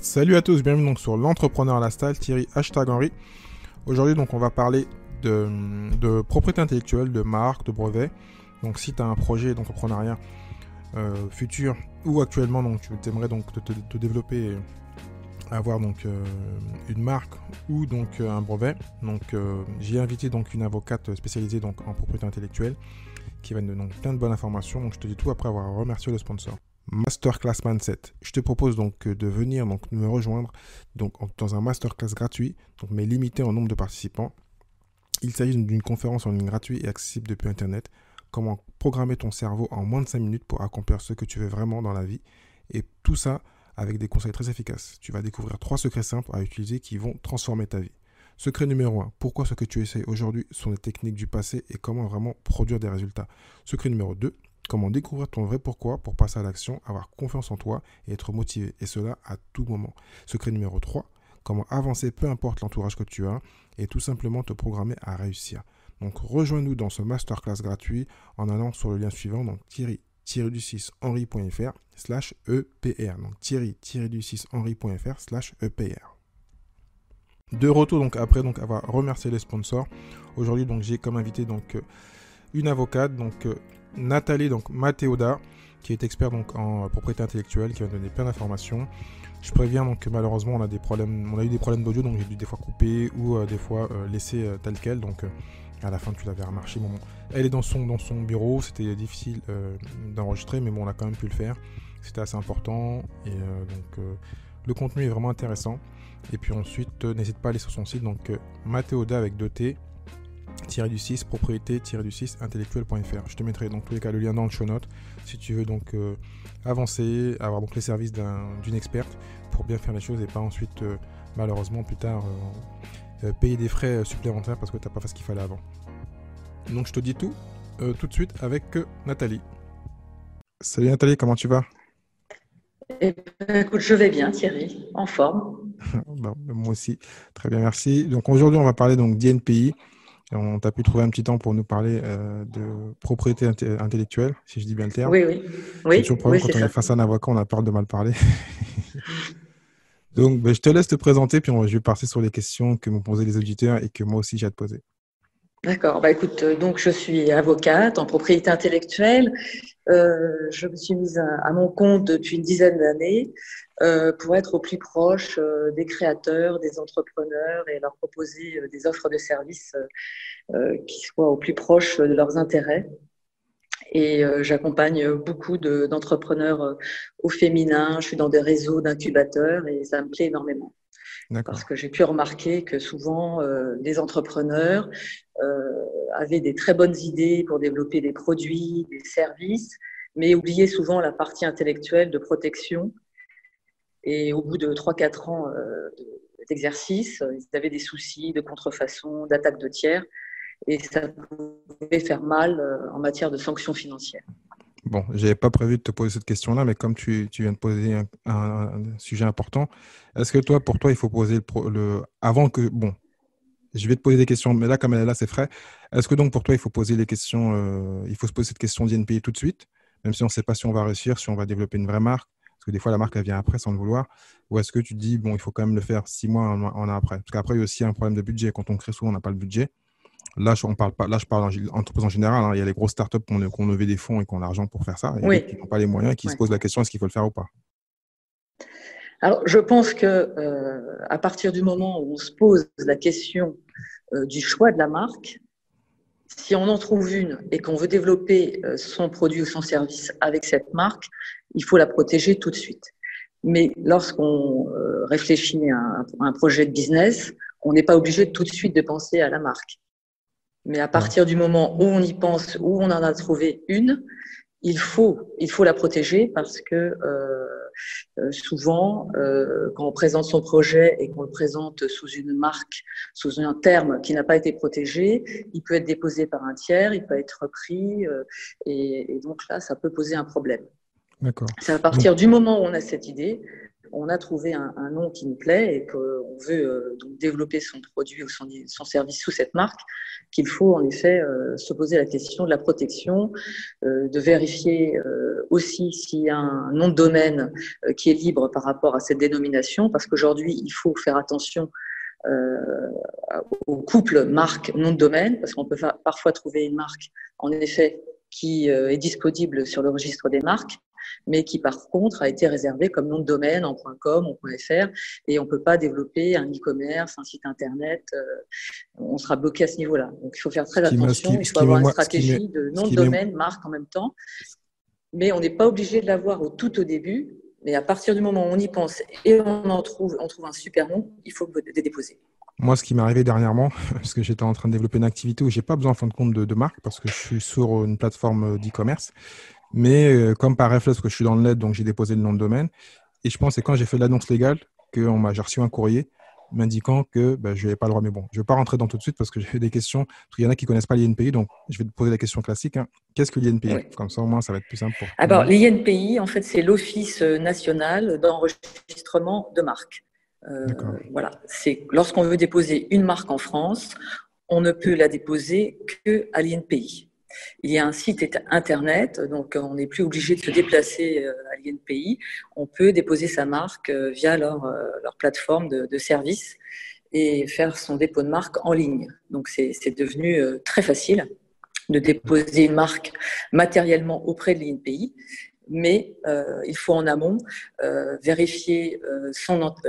Salut à tous, bienvenue donc sur l'entrepreneur à la style, Thierry #Henry. Aujourd'hui donc on va parler de propriété intellectuelle, de marque, de brevet. Donc si tu as un projet d'entrepreneuriat futur ou actuellement donc tu aimerais donc te développer et avoir donc une marque ou donc un brevet. Donc j'ai invité donc une avocate spécialisée donc en propriété intellectuelle qui va nous donner donc plein de bonnes informations. Donc je te dis tout après avoir remercié le sponsor. Masterclass Mindset. Je te propose donc de venir donc me rejoindre donc dans un masterclass gratuit, donc mais limité en nombre de participants. Il s'agit d'une conférence en ligne gratuite et accessible depuis Internet. Comment programmer ton cerveau en moins de 5 minutes pour accomplir ce que tu veux vraiment dans la vie. Et tout ça avec des conseils très efficaces. Tu vas découvrir 3 secrets simples à utiliser qui vont transformer ta vie. Secret numéro 1. Pourquoi ce que tu essayes aujourd'hui sont des techniques du passé et comment vraiment produire des résultats. Secret numéro 2. Comment découvrir ton vrai pourquoi pour passer à l'action, avoir confiance en toi et être motivé. Et cela à tout moment. Secret numéro 3. Comment avancer peu importe l'entourage que tu as et tout simplement te programmer à réussir. Donc rejoins-nous dans ce masterclass gratuit en allant sur le lien suivant, donc thierry-du6henry.fr/EPR. Donc thierry-du6henry.fr/EPR. De retour donc après donc avoir remercié les sponsors. Aujourd'hui donc j'ai comme invité donc une avocate donc Nathalie donc Matteoda qui est experte donc en propriété intellectuelle qui va donner plein d'informations. Je préviens donc que malheureusement on a eu des problèmes d'audio donc j'ai dû des fois couper ou des fois laisser tel quel donc à la fin tu l'avais remarqué. Bon, elle est dans son bureau, c'était difficile d'enregistrer mais bon on a quand même pu le faire. C'était assez important et donc le contenu est vraiment intéressant. Et puis ensuite n'hésite pas à aller sur son site donc Matteoda avec 2T -du6 propriété-du6 intellectuel.fr. Je te mettrai donc tous les cas le lien dans le show note si tu veux donc avancer, avoir donc les services d'une experte pour bien faire les choses et pas ensuite malheureusement plus tard payer des frais supplémentaires parce que tu n'as pas fait ce qu'il fallait avant. Donc je te dis tout de suite avec Nathalie. Salut Nathalie, comment tu vas? Écoute, je vais bien, Thierry, en forme. Bon, moi aussi, très bien, merci. Donc aujourd'hui on va parler donc d'INPI. On t'a pu trouver un petit temps pour nous parler de propriété intellectuelle, si je dis bien le terme. Oui, oui, C'est toujours le oui, problème oui, c'est quand on est ça. face à un avocat, on a peur de mal parler. Donc, je te laisse te présenter, puis je vais passer sur les questions que m'ont posées les auditeurs et que moi aussi j'ai à te poser. D'accord. Bah, écoute, donc je suis avocate en propriété intellectuelle. Je me suis mise à mon compte depuis une dizaine d'années pour être au plus proche des créateurs, des entrepreneurs et leur proposer des offres de services qui soient au plus proche de leurs intérêts. Et j'accompagne beaucoup d'entrepreneurs au féminin. Je suis dans des réseaux d'incubateurs et ça me plaît énormément. D'accord. Parce que j'ai pu remarquer que souvent, les entrepreneurs avaient des très bonnes idées pour développer des produits, des services, mais oubliaient souvent la partie intellectuelle de protection. Et au bout de 3-4 ans d'exercice, ils avaient des soucis de contrefaçon, d'attaque de tiers, et ça pouvait faire mal en matière de sanctions financières. Bon, je n'avais pas prévu de te poser cette question-là, mais comme tu viens de poser un sujet important, est-ce que pour toi, il faut poser avant que... Bon, je vais te poser des questions, mais là, comme elle est là, c'est frais. Est-ce que donc pour toi, il faut poser les questions, il faut se poser cette question d'INPI tout de suite, même si on ne sait pas si on va réussir, si on va développer une vraie marque, parce que des fois, la marque, elle vient après sans le vouloir, ou est-ce que tu te dis, bon, il faut quand même le faire 6 mois, un an après? Parce qu'après, il y a aussi un problème de budget. Quand on crée souvent, on n'a pas le budget. Là, on parle pas, là, je parle en entreprise en général. Hein. Il y a les grosses startups qui ont levé des fonds et qui ont l'argent pour faire ça. Il y a d'autres qui Oui, n'ont pas les moyens et qui se ouais. posent la question est-ce qu'il faut le faire ou pas? Alors, je pense que à partir du moment où on se pose la question du choix de la marque, si on en trouve une et qu'on veut développer son produit ou son service avec cette marque, il faut la protéger tout de suite. Mais lorsqu'on réfléchit à un projet de business, on n'est pas obligé tout de suite de penser à la marque. Mais à Ouais. partir du moment où on y pense, où on en a trouvé une, il faut la protéger parce que souvent, quand on présente son projet et qu'on le présente sous une marque, sous un terme qui n'a pas été protégé, il peut être déposé par un tiers, il peut être repris, et donc là, ça peut poser un problème. D'accord. C'est à Donc, partir du moment où on a cette idée on a trouvé un nom qui nous plaît et qu'on veut donc développer son produit ou son service sous cette marque, qu'il faut en effet se poser la question de la protection, de vérifier aussi s'il y a un nom de domaine qui est libre par rapport à cette dénomination, parce qu'aujourd'hui, il faut faire attention au couple marque nom de domaine, parce qu'on peut parfois trouver une marque, en effet, qui est disponible sur le registre des marques, mais qui par contre a été réservé comme nom de domaine en .com, en .fr, et on ne peut pas développer un e-commerce, un site internet, on sera bloqué à ce niveau-là. Donc il faut faire très attention, il faut avoir une stratégie de nom de domaine, marque en même temps, mais on n'est pas obligé de l'avoir tout au début, mais à partir du moment où on y pense et on trouve un super nom, il faut le déposer. Moi, ce qui m'est arrivé dernièrement, parce que j'étais en train de développer une activité où je n'ai pas besoin en fin de compte de marque, parce que je suis sur une plateforme d'e-commerce. Mais comme par réflexe, que je suis dans le net, donc j'ai déposé le nom de domaine. Et je pense que c'est quand j'ai fait l'annonce légale que j'ai reçu un courrier m'indiquant que je n'avais pas le droit. Mais bon, je ne vais pas rentrer dans tout de suite parce que j'ai des questions. Parce qu'il y en a qui ne connaissent pas l'INPI, donc je vais te poser la question classique. Qu'est-ce que l'INPI? Oui. Comme ça, au moins, ça va être plus simple pour. Alors, l'INPI, en fait, c'est l'Office national d'enregistrement de marques. Voilà. C'est lorsqu'on veut déposer une marque en France, on ne peut la déposer qu'à l'INPI. Il y a un site internet, donc on n'est plus obligé de se déplacer à l'INPI. On peut déposer sa marque via leur plateforme de service et faire son dépôt de marque en ligne. Donc c'est devenu très facile de déposer une marque matériellement auprès de l'INPI. Mais il faut en amont vérifier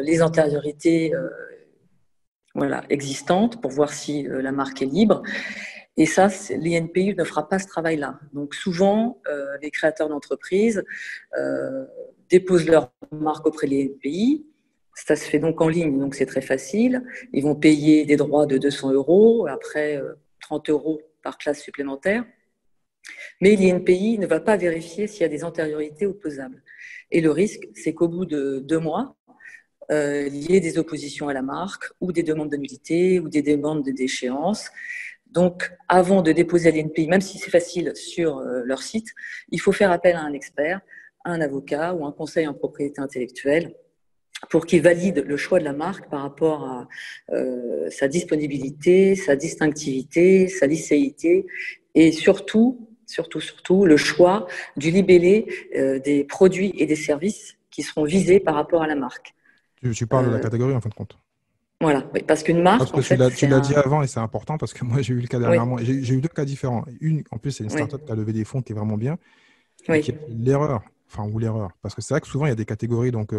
les antériorités existantes pour voir si la marque est libre. Et ça, l'INPI ne fera pas ce travail-là. Donc souvent, les créateurs d'entreprises déposent leur marque auprès de l'INPI. Ça se fait donc en ligne, donc c'est très facile. Ils vont payer des droits de 200 €, après 30 € par classe supplémentaire. Mais l'INPI ne va pas vérifier s'il y a des antériorités opposables. Et le risque, c'est qu'au bout de 2 mois, il y ait des oppositions à la marque ou des demandes de nullité ou des demandes de déchéance. Donc, avant de déposer à l'INPI, même si c'est facile sur leur site, il faut faire appel à un expert, à un avocat ou un conseil en propriété intellectuelle pour qu'il valide le choix de la marque par rapport à sa disponibilité, sa distinctivité, sa licéité et surtout le choix du libellé des produits et des services qui seront visés par rapport à la marque. Tu parles de la catégorie en fin de compte. Voilà, oui, parce qu'une marque. Parce que tu l'as dit avant et c'est important parce que moi j'ai eu le cas dernièrement. Oui. J'ai eu 2 cas différents. Une, en plus, c'est une startup qui a levé des fonds qui est vraiment bien. Et qui a fait l'erreur, parce que c'est vrai que souvent il y a des catégories. Donc,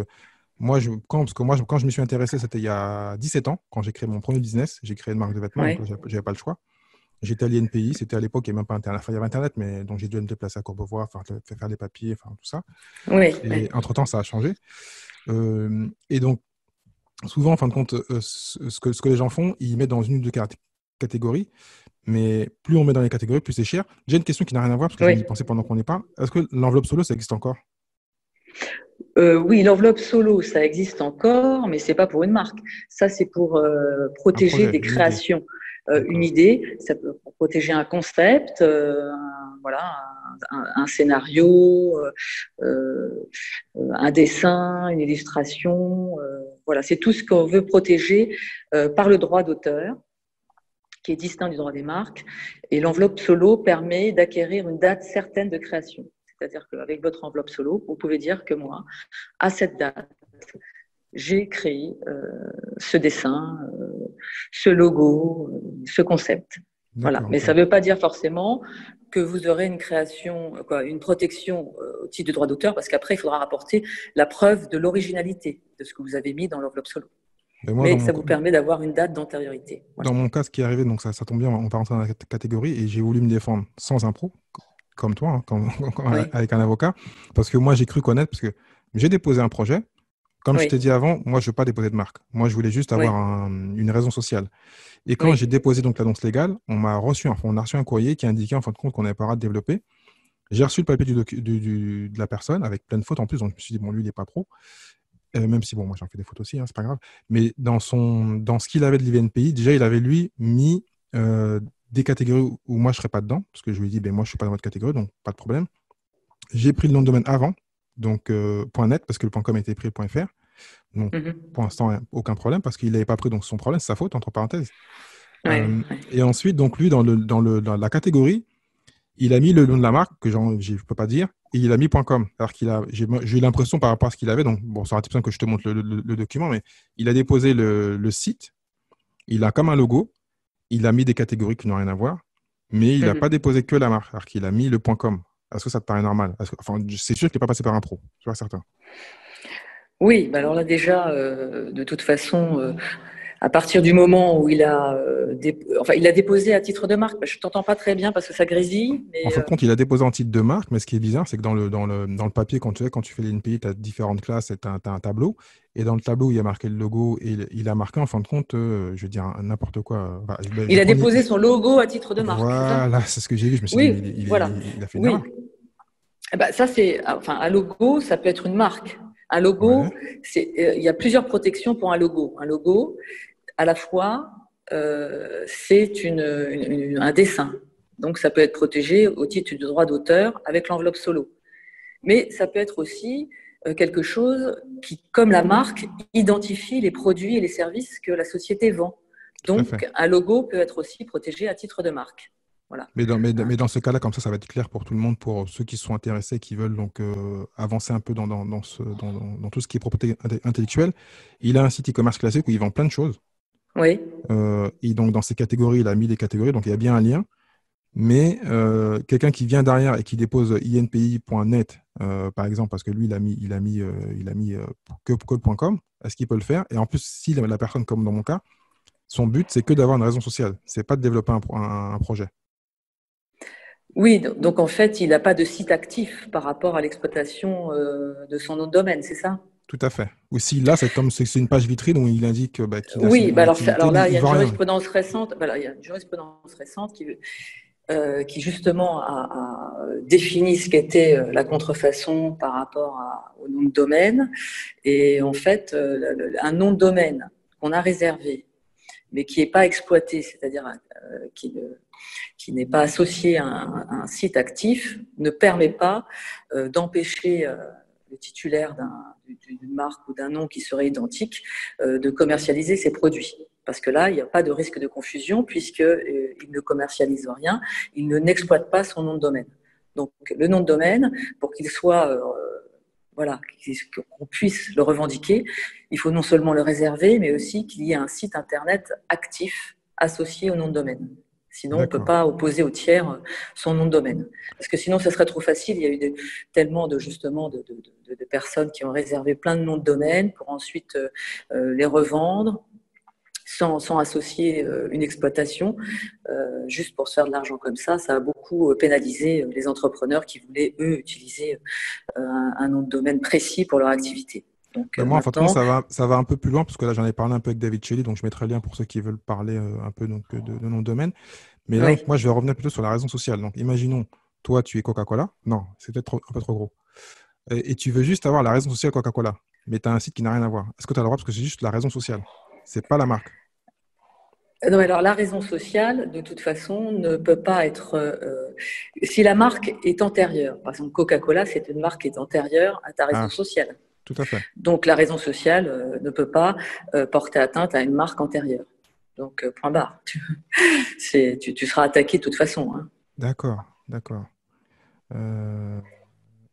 quand je me suis intéressé, c'était il y a 17 ans, quand j'ai créé mon premier business. J'ai créé une marque de vêtements, donc j'avais pas le choix. J'étais à l'INPI, c'était à l'époque, il n'y avait même pas Internet. Enfin, il y avait Internet, mais donc j'ai dû me déplacer à Courbevoie, faire les papiers, tout ça. Et entre-temps, ça a changé. Et donc, souvent, en fin de compte, ce que les gens font, ils mettent dans une ou deux catégories, mais plus on met dans les catégories, plus c'est cher. J'ai une question qui n'a rien à voir, parce que j'y pensais pendant qu'on y parle. Est-ce que l'enveloppe solo, ça existe encore? Oui, l'enveloppe solo, ça existe encore, mais ce n'est pas pour une marque. Ça, c'est pour protéger des créations. Une idée, ça peut protéger un concept, un scénario, un dessin, une illustration. Voilà, c'est tout ce qu'on veut protéger par le droit d'auteur, qui est distinct du droit des marques. Et l'enveloppe solo permet d'acquérir une date certaine de création. C'est-à-dire qu'avec votre enveloppe solo, vous pouvez dire que moi, à cette date, j'ai créé ce dessin, ce logo, ce concept. Voilà. Mais ça ne veut pas dire forcément que vous aurez une création, une protection au titre du droit d'auteur, parce qu'après, il faudra rapporter la preuve de l'originalité de ce que vous avez mis dans l'enveloppe solo. Mais ça vous permet d'avoir une date d'antériorité. Voilà. Dans mon cas, ce qui est arrivé, donc ça tombe bien, on va rentrer dans la catégorie, et j'ai voulu me défendre sans impro, comme toi, avec un avocat, parce que moi, j'ai cru connaître, parce que j'ai déposé un projet. Comme je t'ai dit avant, moi, je ne veux pas déposer de marque. Moi, je voulais juste avoir une raison sociale. Et quand j'ai déposé donc l'annonce légale, on a reçu un courrier qui indiquait en fin de compte qu'on n'avait pas le droit de développer. J'ai reçu le papier de la personne avec plein de fautes en plus. Donc, je me suis dit, bon, lui, il n'est pas pro. Même si, bon, moi, j'en fais des fautes aussi, c'est pas grave. Mais dans ce qu'il avait de l'INPI, déjà, il avait, lui, mis des catégories où moi, je ne serais pas dedans. Parce que je lui ai dit, moi, je ne suis pas dans votre catégorie, donc pas de problème. J'ai pris le nom de domaine avant. Donc, .net, parce que le .com était pris le .fr. Donc, Mhm. pour l'instant, aucun problème parce qu'il n'avait pas pris, donc son problème, c'est sa faute, entre parenthèses. Ouais, ouais. Et ensuite, donc lui, dans la catégorie, il a mis le nom de la marque, que je ne peux pas dire, et il a mis .com. Alors j'ai eu l'impression par rapport à ce qu'il avait, donc bon, ça aurait été besoin que je te montre le document, mais il a déposé le site, il a comme un logo, il a mis des catégories qui n'ont rien à voir, mais il n'a pas Mhm. déposé que la marque, alors qu'il a mis le .com. Est-ce que ça te paraît normal? Enfin, c'est sûr qu'il n'est pas passé par un pro, tu vois, certain. Oui, bah alors là déjà, de toute façon, à partir du moment où enfin, il a déposé à titre de marque, bah, je t'entends pas très bien parce que ça grésille, En mais fin de compte, il a déposé en titre de marque, mais ce qui est bizarre, c'est que dans le papier, quand tu fais les NPI, tu as différentes classes et tu as, un tableau. Et dans le tableau, il y a marqué le logo et il a marqué, en fin de compte, je veux dire, n'importe quoi. Je il vais a prendre. déposé son logo à titre de marque, c'est ça? Voilà, c'est ce que j'ai vu. Je me suis dit, mais Oui, voilà. il a fait une erreur. Oui. Eh ben, ça, enfin, un logo, ça peut être une marque. Un Ouais, logo, il y a plusieurs protections pour un logo. Un logo, à la fois, c'est un dessin. Donc, ça peut être protégé au titre du droit d'auteur avec l'enveloppe solo. Mais ça peut être aussi quelque chose qui, comme la marque, identifie les produits et les services que la société vend. tout à fait. Donc, un logo peut être aussi protégé à titre de marque. Voilà. Mais dans ce cas-là, comme ça va être clair pour tout le monde, pour ceux qui sont intéressés, qui veulent donc avancer un peu dans tout ce qui est propriété intellectuelle. Il a un site e-commerce classique où il vend plein de choses. Oui. Et donc, dans ces catégories, il a mis des catégories, donc il y a bien un lien. Mais quelqu'un qui vient derrière et qui dépose inpi.net, par exemple, parce que lui, il a mis que le .com, est-ce qu'il peut le faire? Et en plus, si la personne, comme dans mon cas, son but, c'est que d'avoir une raison sociale. C'est pas de développer un projet. Oui, donc en fait, il n'a pas de site actif par rapport à l'exploitation de son nom de domaine, c'est ça? Tout à fait. Ou si là, c'est comme c'est une page vitrine où il indique qu'il a Oui, une bah activité, alors mais là, il il y ne a une vend rien. jurisprudence récente, voilà, il y a une jurisprudence récente qui justement a défini ce qu'était la contrefaçon par rapport au nom de domaine. Et en fait, un nom de domaine qu'on a réservé, mais qui n'est pas exploité, c'est-à-dire qui n'est pas associé à un site actif, ne permet pas d'empêcher le titulaire d'une marque ou d'un nom qui serait identique de commercialiser ses produits. Parce que là, il n'y a pas de risque de confusion puisqu'il ne commercialise rien, il n'exploite pas son nom de domaine. Donc, le nom de domaine, pour qu'il soit voilà, qu'on puisse le revendiquer, il faut non seulement le réserver, mais aussi qu'il y ait un site internet actif associé au nom de domaine. Sinon, on ne peut D'accord. pas opposer au tiers son nom de domaine. Parce que sinon, ça serait trop facile. Il y a eu tellement de personnes qui ont réservé plein de noms de domaine pour ensuite les revendre sans associer une exploitation, juste pour se faire de l'argent comme ça a beaucoup pénalisé les entrepreneurs qui voulaient, eux, utiliser un nom de domaine précis pour leur activité. Donc Ben moi, en fin de compte, maintenant, ça va un peu plus loin, parce que là, j'en ai parlé un peu avec David Shelley, donc je mettrai le lien pour ceux qui veulent parler un peu donc, de nom de domaine. Mais là, oui. moi, je vais revenir plutôt sur la raison sociale. Donc, imaginons, toi, tu es Coca-Cola. Non, c'est peut-être un peu trop gros. Et tu veux juste avoir la raison sociale Coca-Cola, mais tu as un site qui n'a rien à voir. Est-ce que tu as le droit parce que c'est juste la raison sociale? C'est pas la marque. Non, alors la raison sociale, de toute façon, ne peut pas être. Si la marque est antérieure, par exemple Coca-Cola, c'est une marque qui est antérieure à ta raison Ah, sociale. tout à fait. Donc la raison sociale ne peut pas porter atteinte à une marque antérieure. Donc point barre. Tu seras attaqué de toute façon. Hein. D'accord, d'accord. Euh,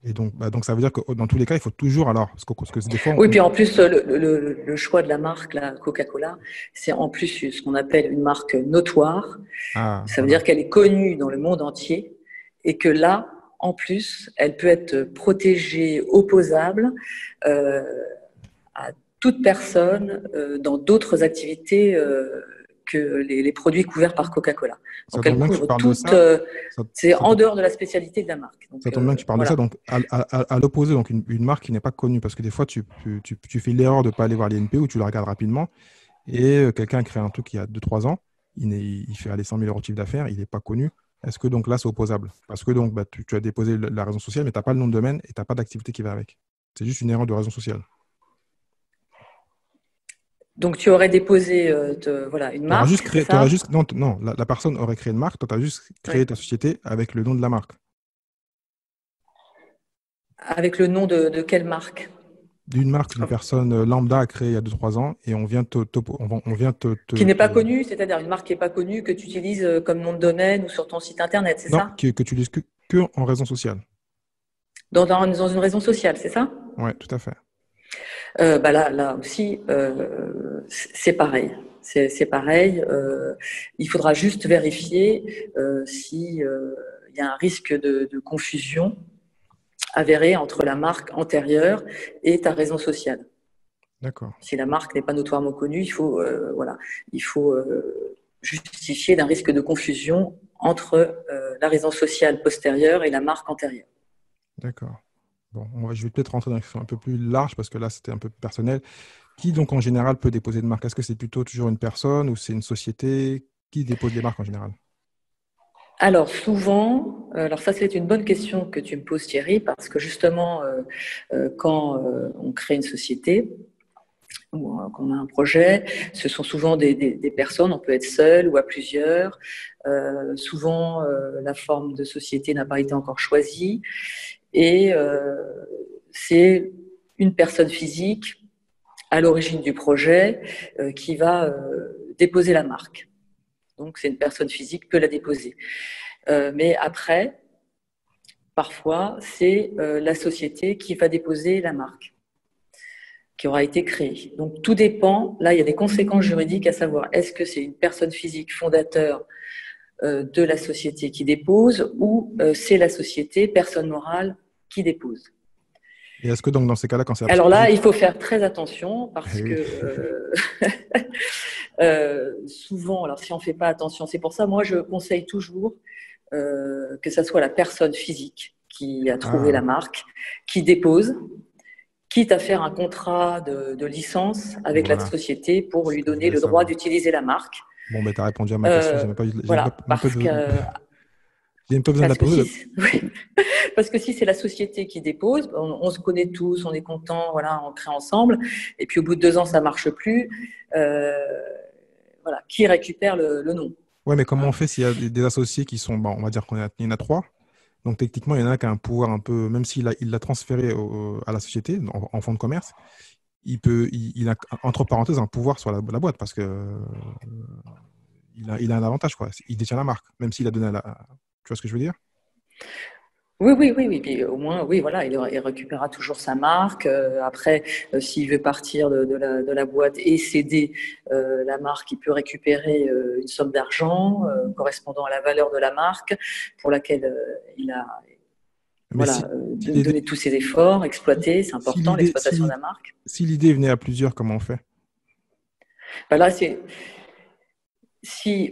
et donc, donc, ça veut dire que dans tous les cas, il faut toujours, alors, parce que des fois, Oui, puis en plus, le choix de la marque, la Coca-Cola, c'est en plus ce qu'on appelle une marque notoire. ah, Ça veut voilà. dire qu'elle est connue dans le monde entier et que là, en plus, elle peut être protégée, opposable euh, à toute personne dans d'autres activités que les produits couverts par Coca-Cola. Ça Donc tombe elle bien que tu couvre parles de toute, ça. Ça, c'est ça en tombe, dehors de la spécialité de la marque. ça Donc tombe bien que tu parles de ça. voilà. Donc, à l'opposé, donc une marque qui n'est pas connue, parce que des fois, tu fais l'erreur de ne pas aller voir l'INP ou tu la regardes rapidement, et quelqu'un crée un truc il y a 2 3 ans, il fait aller 100 000 euros de chiffre d'affaires, il n'est pas connu. Est-ce que donc là, c'est opposable? Parce que donc, bah, tu as déposé la raison sociale, mais tu n'as pas le nom de domaine et tu n'as pas d'activité qui va avec. C'est juste une erreur de raison sociale. Donc tu aurais déposé voilà, une Tu auras juste marque, c'est créé, ça? non, non, la personne aurait créé une marque, toi, tu as juste créé Oui. ta société avec le nom de la marque. Avec le nom de quelle marque? d'une marque qu'une personne lambda a créée il y a 2-3 ans et on vient on vient Qui n'est pas connue, c'est-à-dire une marque qui n'est pas connue, que tu utilises comme nom de domaine ou sur ton site internet, c'est non, ça? que tu utilises que en raison sociale. Dans une raison sociale, c'est ça? Ouais, tout à fait. Là aussi, c'est pareil. C'est pareil. Il faudra juste vérifier si il y a un risque de confusion avéré entre la marque antérieure et ta raison sociale. D'accord. Si la marque n'est pas notoirement connue, il faut justifier d'un risque de confusion entre la raison sociale postérieure et la marque antérieure. D'accord. Bon, je vais peut-être rentrer dans une question un peu plus large parce que là, c'était un peu personnel. Qui donc en général peut déposer une marque? Est-ce que c'est plutôt toujours une personne ou c'est une société? Qui dépose les marques en général? Alors souvent, alors ça c'est une bonne question que tu me poses Thierry, parce que justement quand on crée une société ou qu'on a un projet, ce sont souvent des personnes, on peut être seul ou à plusieurs. Souvent la forme de société n'a pas été encore choisie et c'est une personne physique à l'origine du projet qui va déposer la marque. Donc c'est une personne physique qui peut la déposer. Mais après, parfois, c'est la société qui va déposer la marque qui aura été créée. Donc tout dépend, là il y a des conséquences juridiques à savoir, est-ce que c'est une personne physique fondateur de la société qui dépose ou c'est la société, personne morale, qui dépose. Et est-ce que donc dans ces cas-là, quand c'est la Alors personne là, physique, il faut faire très attention parce eh oui. que souvent, alors si on ne fait pas attention, c'est pour ça, moi je conseille toujours que ça soit la personne physique qui a trouvé la Ah, marque, qui dépose, quitte à faire un contrat de licence avec la voilà, société pour ce lui que je donner voulais le droit savoir. d'utiliser la marque. Bon, ben, tu as répondu à ma question. Voilà, parce que, J'ai même pas besoin de la parce que poser. si, oui, parce que si c'est la société qui dépose, on se connaît tous, on est content, voilà, on crée ensemble, et puis au bout de 2 ans ça marche plus. Voilà, qui récupère le nom? Ouais, mais comment on Hein. fait s'il y a des associés qui sont, bon, on va dire il y en a trois. Donc techniquement, il y en a un qui a un pouvoir un peu, même il l'a transféré à la société en fonds de commerce, il a entre parenthèses un pouvoir sur la boîte parce que il a un avantage quoi. Il détient la marque, même s'il a donné tu vois ce que je veux dire? Oui, oui, oui, oui. Puis au moins, oui, voilà, il récupérera toujours sa marque. Après, s'il veut partir de la boîte et céder la marque, il peut récupérer une somme d'argent correspondant à la valeur de la marque pour laquelle il a Mais si l'idée, donné tous ses efforts, exploité. C'est si important, l'idée, l'exploitation de la marque. si l'idée venait à plusieurs, comment on fait? Ben là,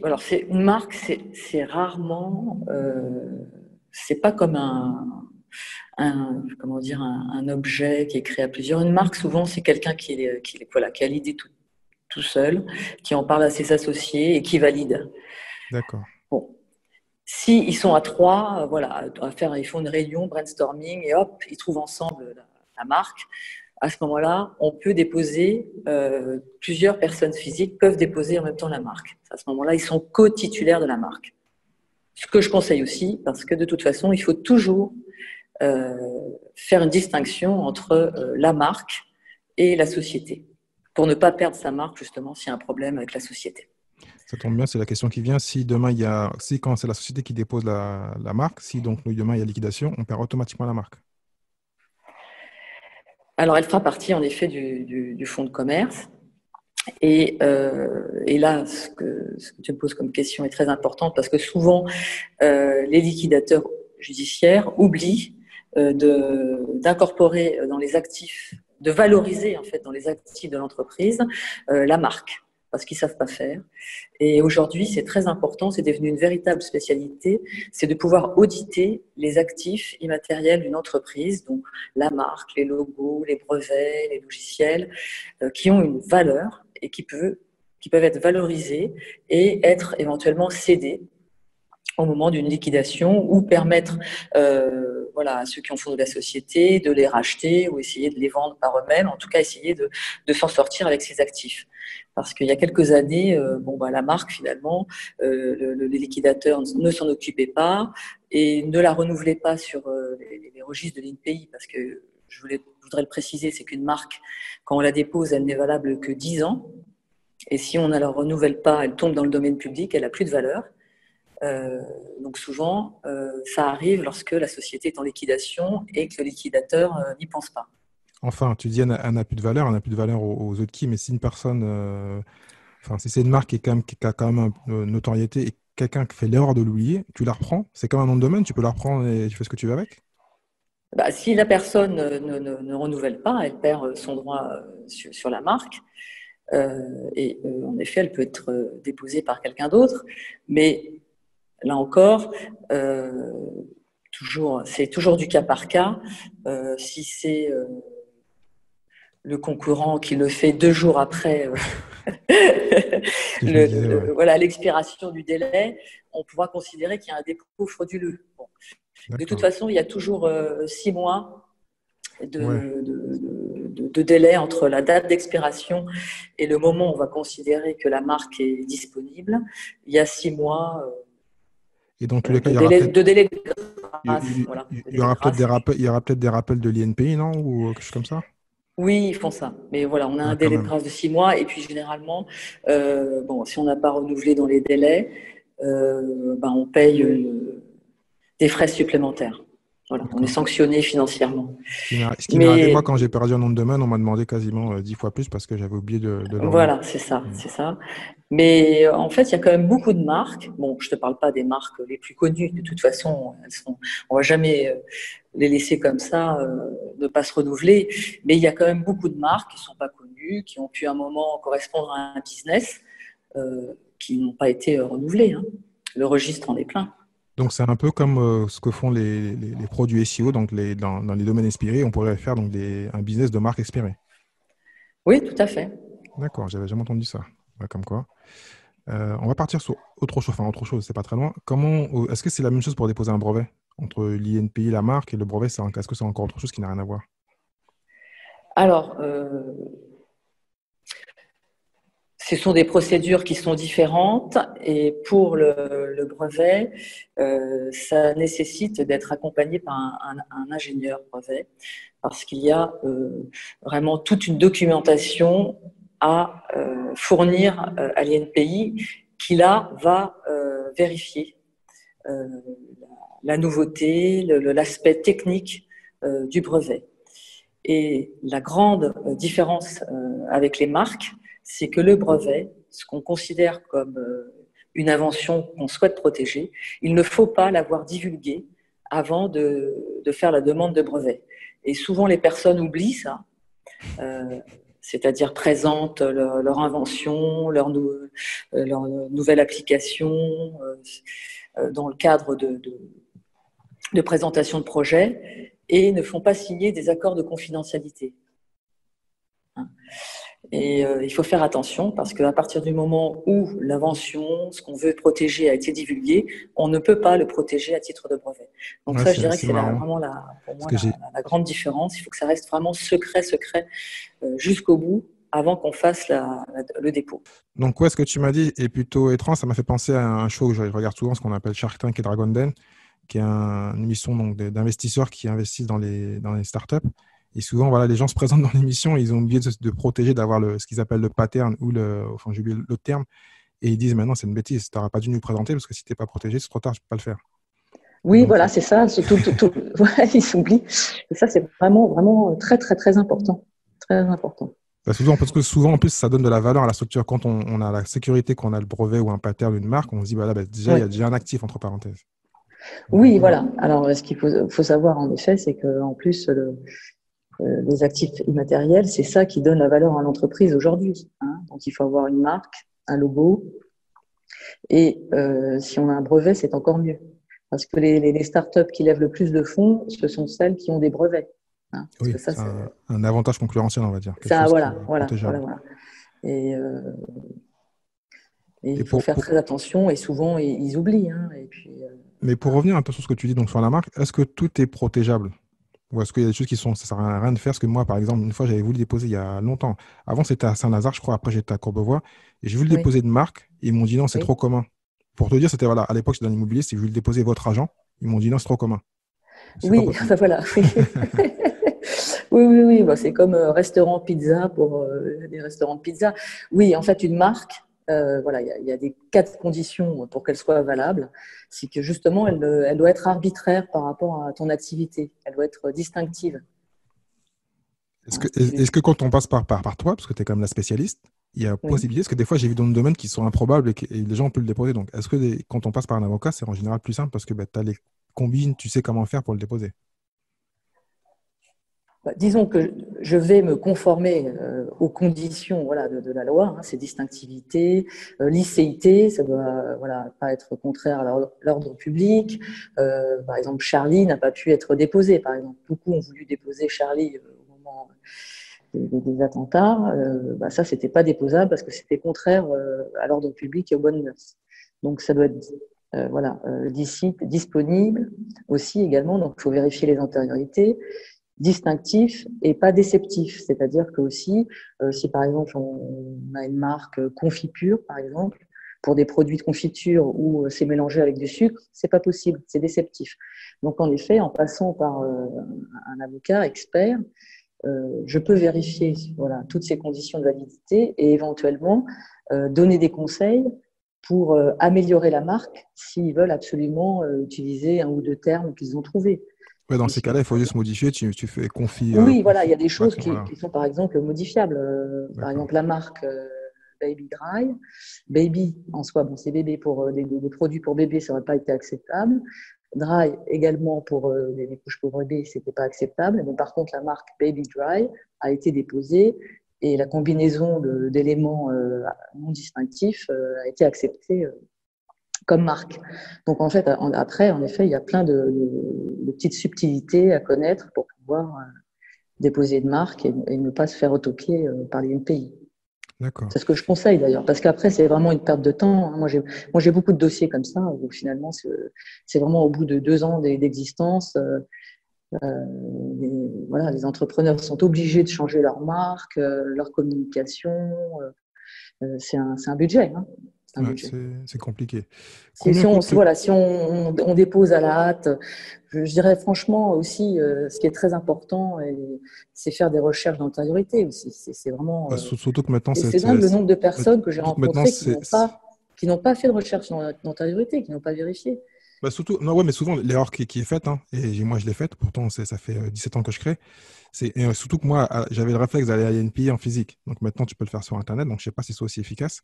alors c'est une marque, c'est rarement, c'est pas comme comment dire, un objet qui est créé à plusieurs. Une marque, souvent, c'est quelqu'un voilà, qui a l'idée tout seul, qui en parle à ses associés et qui valide. D'accord. Bon. Si ils sont à trois, voilà, ils font une réunion, brainstorming, et hop, ils trouvent ensemble la marque. À ce moment-là, on peut déposer, plusieurs personnes physiques peuvent déposer en même temps la marque. À ce moment-là, ils sont co-titulaires de la marque. Ce que je conseille aussi, parce que de toute façon, il faut toujours faire une distinction entre la marque et la société, pour ne pas perdre sa marque justement s'il y a un problème avec la société. Ça tombe bien, c'est la question qui vient. Si demain si quand c'est la société qui dépose la marque, si donc demain il y a liquidation, on perd automatiquement la marque. Alors elle fera partie en effet du fonds de commerce. Et là, ce que tu me poses comme question est très importante parce que souvent, les liquidateurs judiciaires oublient d'incorporer dans les actifs, de valoriser en fait dans les actifs de l'entreprise la marque parce qu'ils savent pas faire. Et aujourd'hui, c'est très important, c'est devenu une véritable spécialité, c'est de pouvoir auditer les actifs immatériels d'une entreprise, donc la marque, les logos, les brevets, les logiciels, qui ont une valeur et qui peuvent être valorisés et être éventuellement cédés au moment d'une liquidation ou permettre voilà, à ceux qui en font de la société de les racheter ou essayer de les vendre par eux-mêmes, en tout cas essayer de s'en sortir avec ces actifs. Parce qu'il y a quelques années, la marque finalement, les liquidateurs ne s'en occupaient pas et ne la renouvelaient pas sur les registres de l'INPI parce que je voudrais le préciser, c'est qu'une marque, quand on la dépose, elle n'est valable que 10 ans. Et si on ne la renouvelle pas, elle tombe dans le domaine public, elle n'a plus de valeur. Donc souvent, ça arrive lorsque la société est en liquidation et que le liquidateur n'y pense pas. Enfin, tu dis elle n'a plus de valeur, elle n'a plus de valeur aux yeux de qui, mais si une personne, si c'est une marque qui a quand même une notoriété et quelqu'un qui fait l'erreur de l'oublier, tu la reprends, c'est comme un nom de domaine, tu peux la reprendre et tu fais ce que tu veux avec? Bah, si la personne ne renouvelle pas, elle perd son droit sur la marque. En effet, elle peut être déposée par quelqu'un d'autre. Mais là encore, c'est toujours du cas par cas. Si c'est le concurrent qui le fait 2 jours après l'expiration du délai, on pourra considérer qu'il y a un dépôt frauduleux. Bon. De toute façon, il y a toujours 6 mois de délai entre la date d'expiration et le moment où on va considérer que la marque est disponible. Il y a 6 mois et dans tous les cas, de délai de grâce. Il y aura peut-être des rappels de l'INPI, non? Ou quelque chose comme ça? Oui, ils font ça. Mais voilà, on a un délai de grâce de 6 mois. Et puis généralement, si on n'a pas renouvelé dans les délais, on paye des frais supplémentaires. Voilà, on est sanctionné financièrement. Ce qui m'est arrivé, moi, quand j'ai perdu un nom de domaine, on m'a demandé quasiment 10 fois plus parce que j'avais oublié de le Voilà, c'est ça. Mais en fait, il y a quand même beaucoup de marques. Bon, je ne te parle pas des marques les plus connues. De toute façon, on ne va jamais les laisser comme ça, ne pas se renouveler. Mais il y a quand même beaucoup de marques qui ne sont pas connues, qui ont pu à un moment correspondre à un business, qui n'ont pas été renouvelées. Hein. Le registre en est plein. Donc, c'est un peu comme ce que font les pros du SEO, donc dans les domaines inspirés, on pourrait faire donc un business de marque inspirée. Oui, tout à fait. D'accord, j'avais jamais entendu ça. Ouais, comme quoi. On va partir sur autre chose, c'est pas très loin. Est-ce que c'est la même chose pour déposer un brevet? Entre l'INPI, la marque et le brevet, est-ce que c'est encore autre chose qui n'a rien à voir? Alors, ce sont des procédures qui sont différentes et pour le brevet, ça nécessite d'être accompagné par un ingénieur brevet parce qu'il y a vraiment toute une documentation à fournir à l'INPI qui là va vérifier la nouveauté, l'aspect technique du brevet. Et la grande différence avec les marques, c'est que le brevet, ce qu'on considère comme une invention qu'on souhaite protéger, il ne faut pas l'avoir divulguée avant de faire la demande de brevet. Et souvent, les personnes oublient ça, c'est-à-dire présentent leur invention, leur nouvelle application dans le cadre de présentation de projet et ne font pas signer des accords de confidentialité. Et il faut faire attention parce qu'à partir du moment où l'invention, ce qu'on veut protéger a été divulgué, on ne peut pas le protéger à titre de brevet. Donc ça, je dirais que c'est vraiment la grande différence. Il faut que ça reste vraiment secret jusqu'au bout avant qu'on fasse le dépôt. Donc ce que tu m'as dit est plutôt étrange. Ça m'a fait penser à un show que je regarde souvent, ce qu'on appelle Shark Tank et Dragon Den, qui est une émission d'investisseurs qui investissent dans les startups. Et souvent, les gens se présentent dans l'émission et ils ont oublié de protéger, d'avoir ce qu'ils appellent le pattern ou j'ai oublié l'autre terme. Et ils disent maintenant, c'est une bêtise, tu n'auras pas dû nous présenter parce que si tu n'es pas protégé, c'est trop tard, je ne peux pas le faire. Oui, donc, voilà, c'est ça. Ils s'oublient. Et ça, c'est vraiment, vraiment très, très, très important. Très important. Parce que souvent, en plus, ça donne de la valeur à la structure. Quand on a la sécurité, qu'on a le brevet ou un pattern d'une marque, on se dit, déjà, il y a déjà un actif, entre parenthèses. Oui, voilà. Alors, ce qu'il faut savoir, en effet, c'est qu'en plus, les actifs immatériels, c'est ça qui donne la valeur à l'entreprise aujourd'hui. Hein. Donc, il faut avoir une marque, un logo. Et si on a un brevet, c'est encore mieux. Parce que les startups qui lèvent le plus de fonds, ce sont celles qui ont des brevets. Hein. Oui, ça, c'est un avantage concurrentiel, on va dire. Voilà. Et il faut faire très attention et souvent, ils oublient. Hein. Et puis, mais pour revenir un peu sur ce que tu dis donc, sur la marque, est-ce que tout est protégeable? Ou est-ce qu'il y a des choses ça ne sert à rien de faire? Parce que moi, par exemple, une fois, j'avais voulu déposer il y a longtemps. Avant, c'était à Saint-Lazare, je crois. Après, j'étais à Courbevoie. Et j'ai voulu le déposer de marque. Et ils m'ont dit non, c'est trop commun. Pour te dire, c'était à l'époque, j'étais dans l'immobilier, si je voulais déposer votre agent. Ils m'ont dit non, c'est trop commun. Oui, voilà. Oui. Oui, oui, oui, bah, c'est comme restaurant pizza pour les restaurants de pizza. Oui, en fait, une marque, voilà, il y a des 4 conditions pour qu'elle soit valable. C'est que justement, elle doit être arbitraire par rapport à ton activité. Elle doit être distinctive. Est-ce Hein, que, si tu... est-ce que quand on passe par toi, parce que tu es quand même la spécialiste, il y a Oui. possibilité, parce que des fois j'ai vu dans le domaine qui sont improbables et les gens peuvent le déposer. Donc, est-ce que quand on passe par un avocat, c'est en général plus simple parce que tu as les combines, tu sais comment faire pour le déposer? Bah, disons que je vais me conformer aux conditions voilà, de la loi, hein, ces distinctivités, licéité, ça doit voilà, pas être contraire à l'ordre public. Par exemple, Charlie n'a pas pu être déposé. Par exemple, beaucoup ont voulu déposer Charlie au moment des attentats. Bah, ça, c'était pas déposable parce que c'était contraire à l'ordre public et aux bonnes mœurs. Donc, ça doit être voilà, disponible aussi également. Donc, il faut vérifier les antériorités distinctif et pas déceptif. C'est-à-dire que aussi, si par exemple on a une marque confiture, par exemple, pour des produits de confiture où c'est mélangé avec du sucre, c'est pas possible, c'est déceptif. Donc en effet, en passant par un avocat expert, je peux vérifier voilà, toutes ces conditions de validité et éventuellement donner des conseils pour améliorer la marque s'ils veulent absolument utiliser un ou deux termes qu'ils ont trouvés. Ouais, dans Mais ces sinon, cas-là, il faut juste modifier. Tu fais oui, voilà, il y confie a des choses marque, qui, voilà. qui sont par exemple modifiables. Par D'accord. exemple, la marque Baby Dry. Baby, en soi, bon, c'est bébé pour des produits pour bébé, ça n'aurait pas été acceptable. Dry également pour les couches pour bébé, c'était pas acceptable. Mais par contre, la marque Baby Dry a été déposée et la combinaison d'éléments non distinctifs a été acceptée comme marque. Donc en fait, après, en effet, il y a plein de petites subtilités à connaître pour pouvoir déposer une marque et ne pas se faire retoquer par les pays. D'accord. C'est ce que je conseille d'ailleurs, parce qu'après, c'est vraiment une perte de temps. Moi, j'ai beaucoup de dossiers comme ça, où finalement, c'est vraiment au bout de 2 ans d'existence. Voilà, les entrepreneurs sont obligés de changer leur marque, leur communication. C'est un budget. Hein, c'est un Ouais, budget. c'est compliqué. Si, Combien si, on, coûte si, voilà, si on dépose à la hâte, je dirais franchement aussi, ce qui est très important, c'est faire des recherches d'antériorité aussi. C'est vraiment, surtout que maintenant, c'est dingue le nombre de personnes que j'ai surtout que maintenant, rencontrées qui n'ont pas fait de recherche d'antériorité, qui n'ont pas vérifié. surtout, non, ouais, mais souvent, l'erreur qui est faite, hein, et moi je l'ai faite, pourtant ça fait 17 ans que je crée, et surtout que moi, j'avais le réflexe d'aller à l'INPI en physique. Donc maintenant, tu peux le faire sur Internet, donc je sais pas si c'est aussi efficace,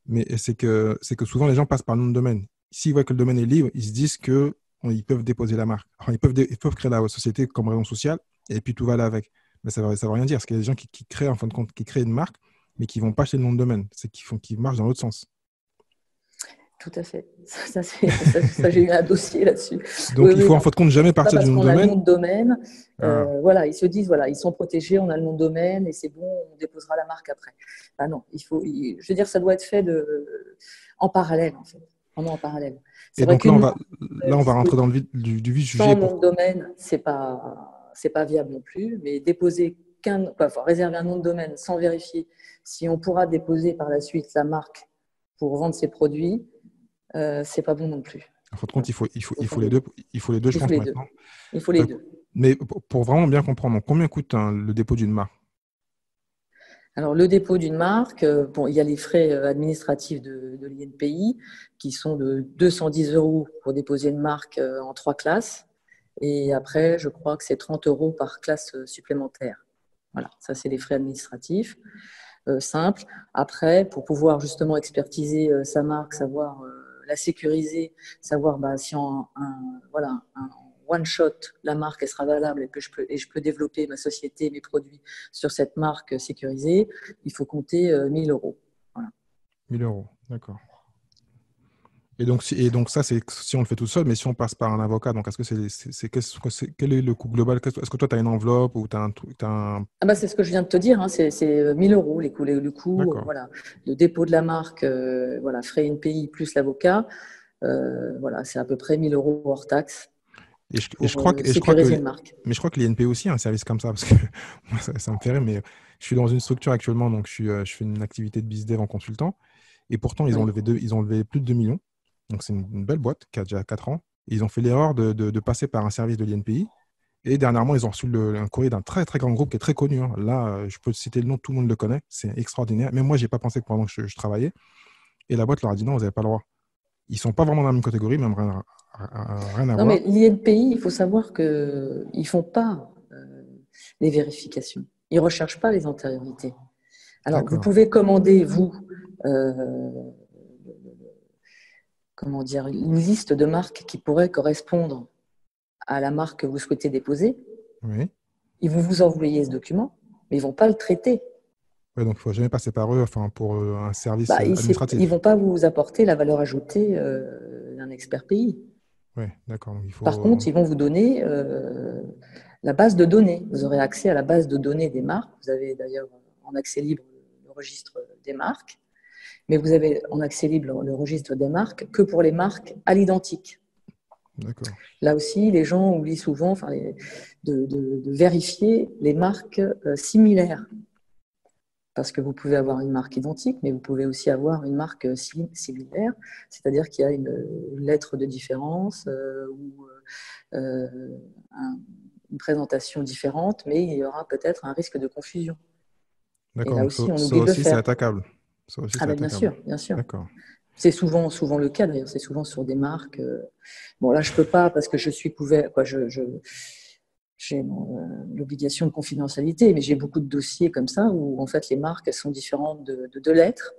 mais c'est que souvent, les gens passent par le nom de domaine. S'ils voient que le domaine est libre, ils se disent que ils peuvent déposer la marque. Alors, ils peuvent créer la société comme raison sociale, et puis tout va là avec. Mais ça veut rien dire, parce qu'il y a des gens qui créent, en fin de compte, qui créent une marque, mais qui vont pas acheter le nom de domaine. C'est qu'ils marchent dans l'autre sens. Tout à fait. Ça, j'ai eu un dossier là-dessus. Oui, Donc, il oui, faut en non. fin de compte jamais C'est pas partir du parce nom de qu'on a le domaine. nom de domaine, Ah, voilà, ils se disent, voilà, ils sont protégés, on a le nom de domaine et c'est bon, on déposera la marque après. Ah non, je veux dire, ça doit être fait en parallèle, en fait, vraiment en parallèel. C'est et vrai donc là, qu'une marque on va rentrer dans disponible le du vif du sujet sans pour. nom de domaine, c'est pas viable non plus, mais enfin, réserver un nom de domaine sans vérifier si on pourra déposer par la suite la marque pour vendre ses produits, c'est pas bon non plus. En fin de compte, Voilà. il faut les deux. Il faut les deux, je Il faut pense, les deux. maintenant. Il faut les Euh, deux. Mais pour vraiment bien comprendre, donc, combien coûte le dépôt d'une marque? Alors, le dépôt d'une marque, bon, il y a les frais administratifs de l'INPI qui sont de 210 euros pour déposer une marque en 3 classes. Et après, je crois que c'est 30 euros par classe supplémentaire. Voilà, ça, c'est les frais administratifs simples. Après, pour pouvoir justement expertiser sa marque, savoir la sécuriser, savoir bah, si voilà, un one shot, la marque elle sera valable et que je peux développer ma société, mes produits sur cette marque sécurisée, il faut compter 1000 euros. Voilà. 1 000 euros, d'accord. Et donc ça, c'est si on le fait tout seul, mais si on passe par un avocat, donc est-ce que quel est le coût global? Est-ce que toi, tu as une enveloppe ou tu as un truc, Ah bah c'est ce que je viens de te dire, hein, c'est 1000 euros le coût, D'accord. voilà, le dépôt de la marque, voilà, frais NPI plus l'avocat, voilà, c'est à peu près 1000 euros hors taxe Et je pour crois sécuriser une marque. mais je crois que l'INP aussi a un service comme ça, parce que moi, ça me fait rire, mais je suis dans une structure actuellement, donc je fais une activité de business dev en consultant, et pourtant, Oui. ils ont levé plus de 2 millions, donc c'est une belle boîte qui a déjà 4 ans, et ils ont fait l'erreur de passer par un service de l'INPI, Et dernièrement, ils ont reçu un courrier d'un très très grand groupe qui est très connu, hein. Là, je peux citer le nom, tout le monde le connaît. C'est extraordinaire. Même moi, j'ai pas pensé que pendant que je travaillais. Et la boîte leur a dit non, vous n'avez pas le droit. Ils sont pas vraiment dans la même catégorie, même rien à Non, voir. mais l'INPI, il faut savoir qu'ils ne font pas les vérifications. Ils ne recherchent pas les antériorités. Alors, vous D'accord. pouvez commander, vous, euh, comment dire, une liste de marques qui pourraient correspondre à la marque que vous souhaitez déposer. Oui. Ils vont vous envoyer ce document, mais ils ne vont pas le traiter. Ouais, donc, il ne faut jamais passer par eux, enfin, pour un service Bah, ils ne administratif. vont pas vous apporter la valeur ajoutée d'un expert pays. Oui, d'accord. Donc, il Par faut. contre, ils vont vous donner la base de données. Vous aurez accès à la base de données des marques. Vous avez d'ailleurs en accès libre le registre des marques, mais vous avez en accès libre le registre des marques que pour les marques à l'identique. D'accord. Là aussi, les gens oublient souvent de vérifier les marques similaires. Parce que vous pouvez avoir une marque identique, mais vous pouvez aussi avoir une marque similaire, c'est-à-dire qu'il y a une lettre de différence ou une présentation différente, mais il y aura peut-être un risque de confusion. Et D'accord. là Donc, aussi, on ça oublie de le aussi, c'est faire. attaquable. Ça aussi, Ah c'est ben bien attaquable. sûr, bien sûr. D'accord. C'est souvent le cas d'ailleurs, c'est souvent sur des marques. Bon là, je peux pas parce que je suis couvert, quoi. J'ai l'obligation de confidentialité, mais j'ai beaucoup de dossiers comme ça où en fait les marques elles sont différentes de 2 lettres,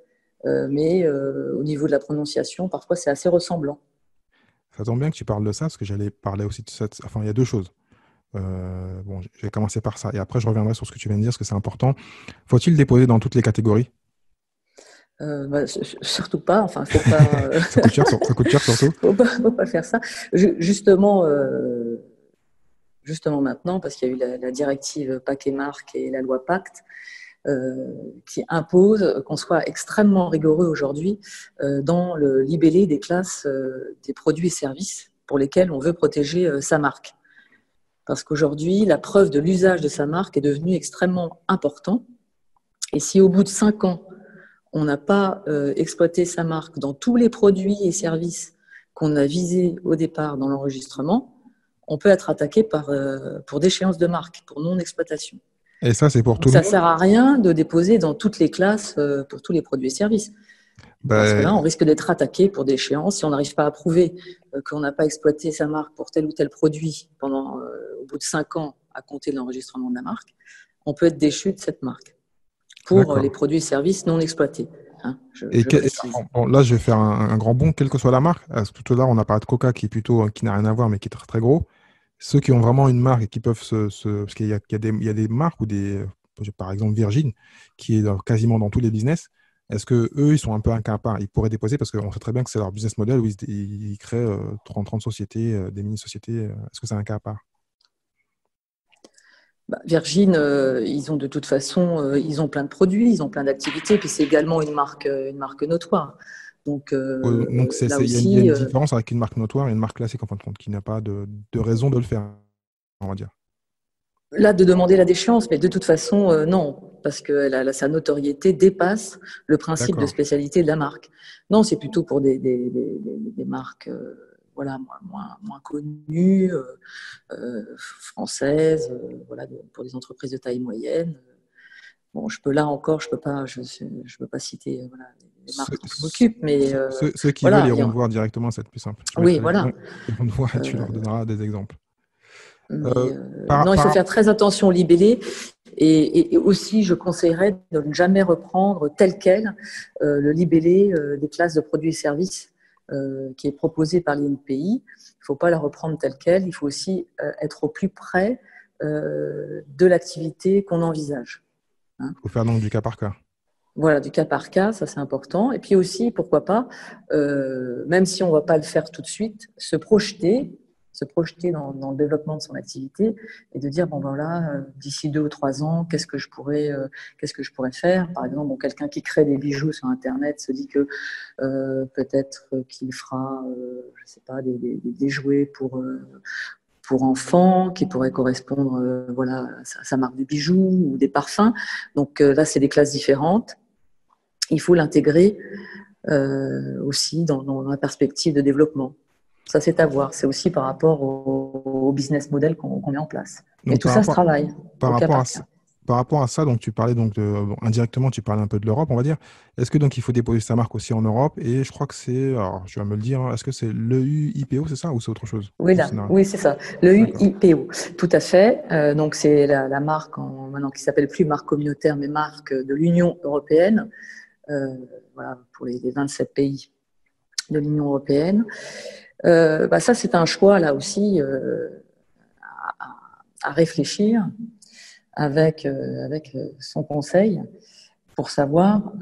mais au niveau de la prononciation, parfois c'est assez ressemblant. Ça tombe bien que tu parles de ça, parce que j'allais parler aussi de cette. Enfin, il y a deux choses. Bon, je vais commencer par ça. Et après, je reviendrai sur ce que tu viens de dire, parce que c'est important. Faut-il déposer dans toutes les catégories? Bah, surtout pas, enfin faut pas, Ça coûte cher, ça coûte cher surtout. faut pas faire ça. Justement, justement maintenant, parce qu'il y a eu la directive PAC et marque et la loi Pacte, qui impose qu'on soit extrêmement rigoureux aujourd'hui dans le libellé des classes des produits et services pour lesquels on veut protéger sa marque. Parce qu'aujourd'hui, la preuve de l'usage de sa marque est devenue extrêmement important. Et si au bout de 5 ans, on n'a pas exploité sa marque dans tous les produits et services qu'on a visés au départ dans l'enregistrement, on peut être attaqué pour déchéance de marque, pour non-exploitation. Et ça, c'est pour Donc tout le ça ne monde? sert à rien de déposer dans toutes les classes pour tous les produits et services. Parce que là, on Ben, risque d'être attaqué pour déchéance. Si on n'arrive pas à prouver qu'on n'a pas exploité sa marque pour tel ou tel produit au bout de 5 ans à compter de l'enregistrement de la marque, on peut être déchu de cette marque pour les d'accord. produits et services non exploités. Hein, Et, je précise. bon, là, je vais faire un grand bond, quelle que soit la marque. Parce que tout à l'heure, on a parlé de Coca, qui est plutôt, qui n'a rien à voir, mais qui est très, très gros. Ceux qui ont vraiment une marque et qui peuvent parce qu'il y a des marques ou par exemple Virgin, qui est quasiment dans tous les business. Est-ce que eux, ils sont un peu un cas à part? Ils pourraient déposer parce qu'on sait très bien que c'est leur business model où ils créent 30 sociétés, des mini-sociétés. Est-ce que c'est un cas à part? Bah, Virgin, ils ont de toute façon, ils ont plein de produits, ils ont plein d'activités, puis c'est également une marque notoire. Donc Donc, là il y a aussi, une différence avec une marque notoire et une marque classique en fin de compte, qui n'a pas de raison de le faire, on va dire. là de demander la déchéance, mais de toute façon, non, parce que sa notoriété dépasse le principe de D'accord. spécialité de la marque. Non, c'est plutôt pour des marques voilà, moins connues, françaises, voilà, pour des entreprises de taille moyenne. Bon, je peux pas citer voilà, les Ceux, marques dont je m'occupe, mais ceux qui veulent voilà. iront voir directement, c'est plus simple. Je Oui, mettrai les voilà. liens, ils vont te voir et tu leur Euh, donneras des exemples. mais Euh, par, non, il faut par, faire très attention au libellé. Et aussi, je conseillerais de ne jamais reprendre tel quel le libellé des classes de produits et services qui est proposé par l'INPI. Il ne faut pas la reprendre tel quel. Il faut aussi être au plus près de l'activité qu'on envisage. Hein. faut faire donc du cas par cas. Voilà, du cas par cas, ça c'est important. Et puis aussi, pourquoi pas, même si on ne va pas le faire tout de suite, se projeter dans le développement de son activité et de dire, bon voilà, d'ici 2 ou 3 ans, qu'est-ce que je pourrais faire? Par exemple, bon, quelqu'un qui crée des bijoux sur Internet se dit que peut-être qu'il fera, je sais pas, des jouets pour enfants qui pourraient correspondre voilà, à sa marque de bijoux ou des parfums. Donc là, c'est des classes différentes. Il faut l'intégrer aussi dans la perspective de développement. Ça, c'est à voir. C'est aussi par rapport au business model qu'on met en place. Mais Donc, tout ça se travaille par au cas rapport à, par ça- cas. par rapport à ça, donc tu parlais donc bon, indirectement, tu parlais un peu de l'Europe, on va dire. Est-ce que donc il faut déposer sa marque aussi en Europe? Et je crois que c'est, alors je vais me le dire, hein, est-ce que c'est l'EUIPO, c'est ça, ou c'est autre chose? Oui, Ou là, c'est oui, c'est ça. Le D'accord. UIPO, tout à fait. Donc, c'est la marque maintenant qui s'appelle plus marque communautaire, mais marque de l'Union européenne. Voilà, pour les 27 pays de l'Union européenne. Ça, c'est un choix là aussi à réfléchir avec son conseil pour savoir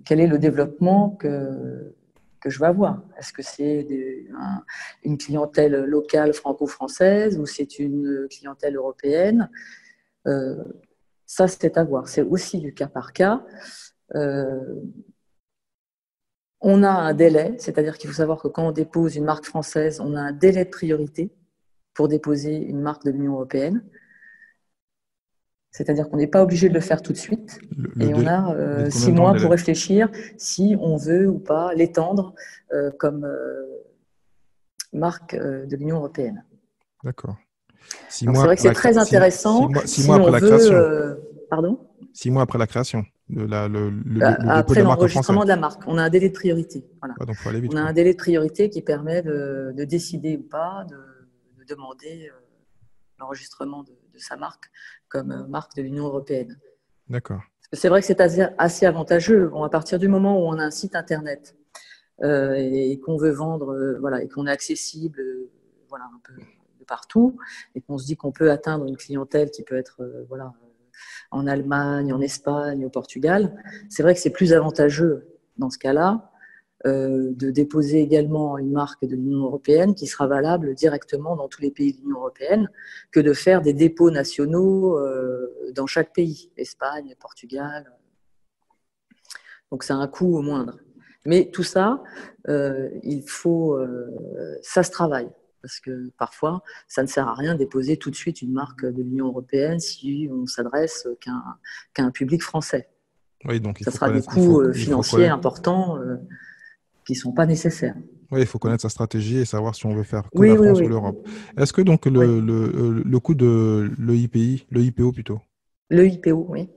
quel est le développement que je vais avoir. Est-ce que c'est une clientèle locale franco-française ou c'est une clientèle européenne? Ça, c'est à voir. C'est aussi du cas par cas. On a un délai, c'est-à-dire qu'il faut savoir que quand on dépose une marque française, on a un délai de priorité pour déposer une marque de l'Union européenne. C'est-à-dire qu'on n'est pas obligé de le faire tout de suite. Le Et on délai, il est a de combien 6 de temps le mois délai? pour réfléchir si on veut ou pas l'étendre comme marque de l'Union européenne. D'accord. Six Donc c'est mois vrai que après c'est très intéressant six mois si après on la veut... création. pardon. 6 mois après la création, le dépôt de Après la marque en français. l'enregistrement de la marque, on a un délai de priorité. Voilà. Ouais, donc il faut aller vite, On a quoi. un délai de priorité qui permet de décider ou pas de demander l'enregistrement de sa marque comme marque de l'Union européenne. D'accord. C'est vrai que c'est assez avantageux. Bon, à partir du moment où on a un site internet et qu'on veut vendre, voilà, et qu'on est accessible, voilà, un peu de partout, et qu'on se dit qu'on peut atteindre une clientèle qui peut être, voilà, en Allemagne, en Espagne, au Portugal, c'est vrai que c'est plus avantageux dans ce cas-là de déposer également une marque de l'Union européenne qui sera valable directement dans tous les pays de l'Union européenne que de faire des dépôts nationaux dans chaque pays, Espagne, Portugal. Donc c'est un coût moindre. Mais tout ça, ça se travaille. Parce que parfois, ça ne sert à rien de déposer tout de suite une marque de l'Union européenne si on s'adresse qu'à un public français. Oui, donc il Ça faut sera des connaître, coûts il faut financiers connaître, importants qui ne sont pas nécessaires. oui, il faut connaître sa stratégie et savoir si on veut faire que la Oui, oui, France ou oui. l'Europe. Est-ce que donc Oui. le coût de l'EIPO plutôt, Le IPO, oui.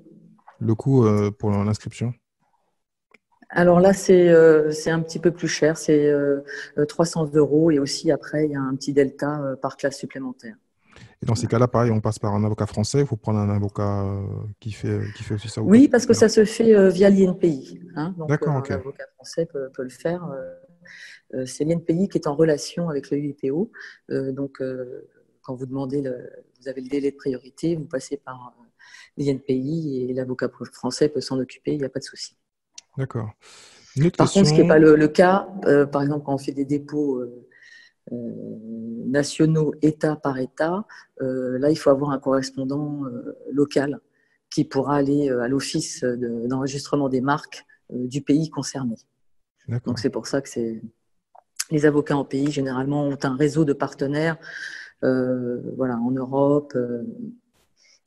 le coût pour l'inscription? Alors là, c'est un petit peu plus cher, c'est 300 € et aussi après, il y a un petit delta par classe supplémentaire. Et dans ces Voilà. cas-là, pareil, on passe par un avocat français, il faut prendre un avocat qui fait aussi ça ou pas? Oui, parce que ça se fait via l'INPI. Hein, donc D'accord, un ok. avocat français peut le faire. C'est l'INPI qui est en relation avec le UIPO. Donc quand vous demandez, vous avez le délai de priorité, vous passez par l'INPI et l'avocat français peut s'en occuper, il n'y a pas de souci. D'accord. Une autre Par contre, ce qui n'est question. pas le cas, par exemple, quand on fait des dépôts nationaux, État par État, là, il faut avoir un correspondant local qui pourra aller à l'office d'enregistrement des marques du pays concerné. Donc, D'accord. c'est pour ça que les avocats en pays, généralement, ont un réseau de partenaires voilà, en Europe